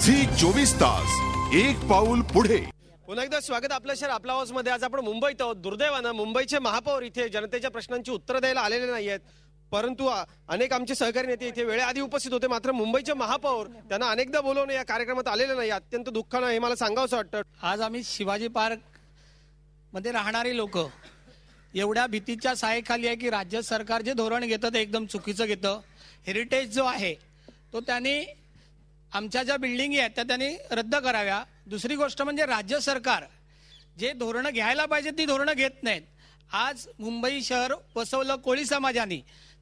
Zee 24 तास एक पाऊल पुढे। पुन्हा एकदा स्वागत आपल्या शहर आपल्या हाऊस मध्ये। आज आपण मुंबईत आहोत। दुर्दैवानं मुंबईचे महापौर इथे जनतेच्या प्रश्नांची उत्तर द्यायला आलेले नाहीयेत, परंतु अनेक आमचे सहकारी नेते इथे वेळेआधी उपस्थित होते। मात्र मुंबईचे महापौर त्यांना अनेकदा बोलवणे या कार्यक्रमात आलेले नाही। अत्यंत दुःखानं हे मला सांगावंसं वाटतं। आज आम्ही शिवाजी पार्क मध्ये राहणारी लोक एवढ्या भीतीच्या सायेखाली आहे की राज्य सरकार जे धोरण घेतं ते एकदम चुकीचं घेतं। हेरिटेज जो आहे तो त्यांनी आमच्या ज्या बिल्डिंगी आहेत त्या त्यांनी रद्द कराव्या। दुसरी गोष्ट म्हणजे राज्य सरकार जे धोरणं घ्यायला पाहिजे ती धोरणं घेत नाहीत। आज मुंबई शहर वसवलं कोळी समाजाने,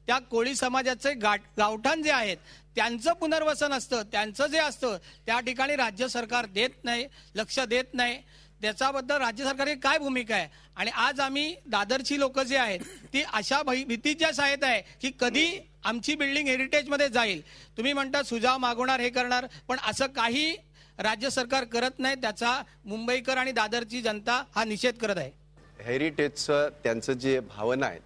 त्या कोळी समाजाचे गावठाण जे आहेत त्यांचं पुनर्वसन असतं, त्यांचं जे असतं त्या ठिकाणी राज्य सरकार देत नाही, लक्ष देत नाही। त्याच्याबद्दल राज्य सरकारची काय भूमिका आहे? आणि आज आम्ही दादरची लोक जे आहेत ती अशा भीतीच्या सायेत आहे की कधी आमची बिल्डिंग हेरिटेज मध्ये जाईल। तुम्ही म्हणता सुजाव मागवणार, हे करणार, पण असं काही राज्य सरकार करत नाही। त्याचा मुंबईकर आणि दादरची जनता हा निषेध करत आहे। हेरिटेजचं त्यांचं जे भावना आहेत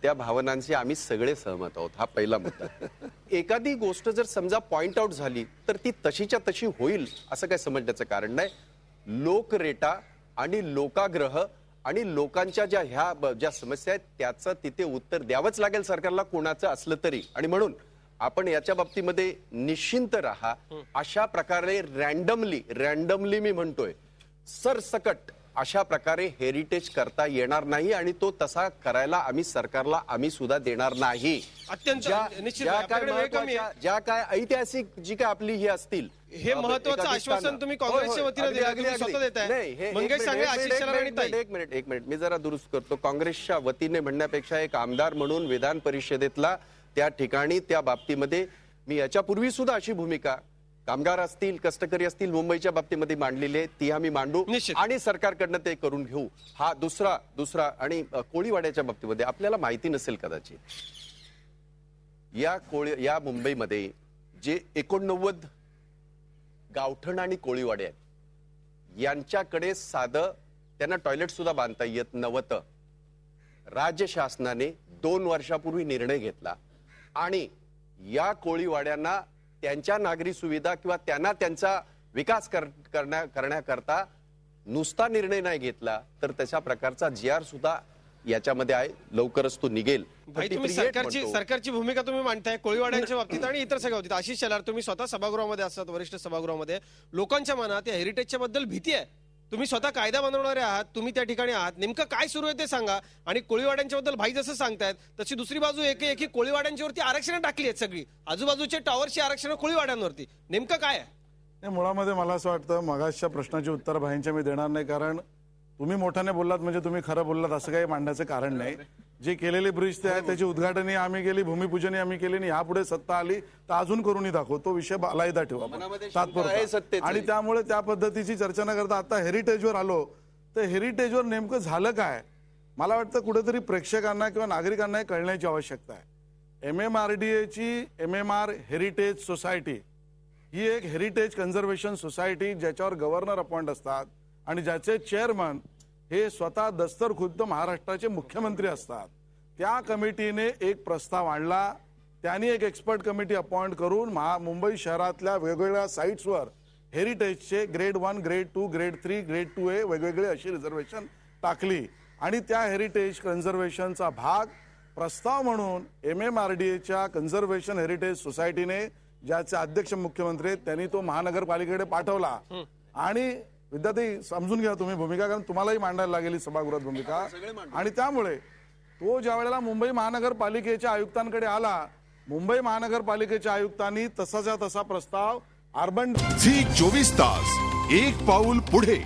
त्या भावनांशी आम्ही सगळे सहमत आहोत, हा पहिला मुद्दा। एखादी गोष्ट जर समजा पॉइंट आउट झाली तर ती तशीच्या तशी होईल असं काय समजण्याचं कारण नाही। लोकरेटा आणि लोकाग्रह आणि लोकांच्या ज्या समस्या आहेत त्याचं तिथे उत्तर द्यावंच लागेल सरकारला, कोणाचं असलं तरी। आणि म्हणून आपण याच्या बाबतीमध्ये निश्चिंत राहा। अशा प्रकारे रॅन्डमली मी म्हणतोय सरसकट अशा प्रकारे हेरिटेज करता येणार नाही आणि तो तसा करायला आम्ही सुद्धा देणार नाही। अत्यंत ज्या काय ऐतिहासिक जी काय आपली ही असतील, हे महत्त्वाचं आश्वासन तुम्ही काँग्रेसच्या वतीने देताय। मंगेश सांगळे, आशिष शेलार आणि ताई। एक मिनिट मी जरा दुरुस्त करतो। काँग्रेसच्या वतीने म्हणण्यापेक्षा एक आमदार म्हणून विधान परिषदेतला त्या ठिकाणी त्या बाबतीमध्ये मी याच्यापूर्वी सुद्धा अशी भूमिका कामगार असतील, कष्टकरी असतील मुंबईच्या बाबतीमध्ये मांडलेली आहे, ती आम्ही मांडू आणि सरकारकडनं ते करून घेऊ। हा दुसरा आणि कोळीवाड्याच्या बाबतीमध्ये आपल्याला माहिती नसेल कदाचित, या मुंबईमध्ये जे 89 गावठण आणि कोळीवाडे आहेत यांच्याकडे साधं त्यांना टॉयलेट सुद्धा बांधता येत नव्हतं। राज्य शासनाने 2 वर्षापूर्वी निर्णय घेतला आणि या कोळीवाड्यांना त्यांच्या नागरी सुविधा किंवा त्यांना त्यांचा विकास करण्याकरता नुसता निर्णय नाही घेतला तर तशा प्रकारचा GR सुद्धा याच्यामध्ये आहे, लवकरच तो निघेल। तुम्ही सरकारची भूमिका तुम्ही मांडताय कोळीवाड्यांच्या बाबतीत आणि इतर सगळ्या बाबतीत। आशिष शेलार, तुम्ही स्वतः सभागृहामध्ये असतात, वरिष्ठ सभागृहामध्ये लोकांच्या मनात या हेरिटेजच्या बद्दल भीती आहे। तुम्ही स्वतः कायदा बनवणारे आहात, तुम्ही त्या ठिकाणी आहात, नेमकं काय सुरू आहे ते सांगा। आणि कोळीवाड्यांच्या बद्दल भाई जसं सांगतायत तशी दुसरी बाजू एक कोळीवाड्यांच्यावरती आरक्षण टाकली आहेत, सगळी आजूबाजूच्या टॉवरची आरक्षण कोळीवाड्यांवरती, नेमकं काय आहे? मुळामध्ये मला असं वाटतं मगाशच्या प्रश्नाची उत्तर भाईंच्या मी देणार नाही, कारण तुम्ही मोठ्याने बोललात म्हणजे तुम्ही खरं बोललात असं काही मांडण्याचं कारण नाही। जे केलेले ब्रिज ते आहे त्याची उद्घाटनही आम्ही केली, भूमिपूजनही आम्ही केली, आणि यापुढे सत्ता आली तर अजून करूनही दाखवू। तो विषय बालायदा ठेवा तात्पुरता। आणि त्यामुळे त्या पद्धतीची चर्चा न करता आता हेरिटेजवर आलो तर हेरिटेजवर नेमकं झालं काय मला वाटतं कुठेतरी प्रेक्षकांना किंवा नागरिकांना कळण्याची आवश्यकता आहे। MMRDA ची MMR हेरिटेज सोसायटी ही एक हेरिटेज कन्झर्वेशन सोसायटी ज्याच्यावर गव्हर्नर अपॉइंट असतात आणि ज्याचे चेअरमन हे स्वतः दस्तर खुद्द महाराष्ट्राचे मुख्यमंत्री असतात। त्या कमिटीने एक प्रस्ताव आणला, त्यांनी एक एक्सपर्ट कमिटी अपॉइंट करून मुंबई शहरातल्या वेगवेगळ्या साइट्सवर हेरिटेजचे grade 1, grade 2, grade 3, grade 2A वेगवेगळे अशी रिझर्वेशन टाकली आणि त्या हेरिटेज कन्झर्वेशनचा भाग प्रस्ताव म्हणून MMRDAच्या कन्झर्वेशन हेरिटेज सोसायटीने, ज्याचे अध्यक्ष मुख्यमंत्री आहेत, त्यांनी तो महानगरपालिकेकडे पाठवला। आणि विद्यार्थी समजून घ्या तुम्ही भूमिका, कारण तुम्हालाही मांडायला लागेल सभागृहात भूमिका। आणि त्यामुळे तो ज्या वेळेला मुंबई महानगरपालिकेच्या आयुक्तांकडे आला, मुंबई महानगरपालिकेच्या आयुक्तांनी तसाचा तसा प्रस्ताव अर्बन झी 24 तास एक पाऊल पुढे।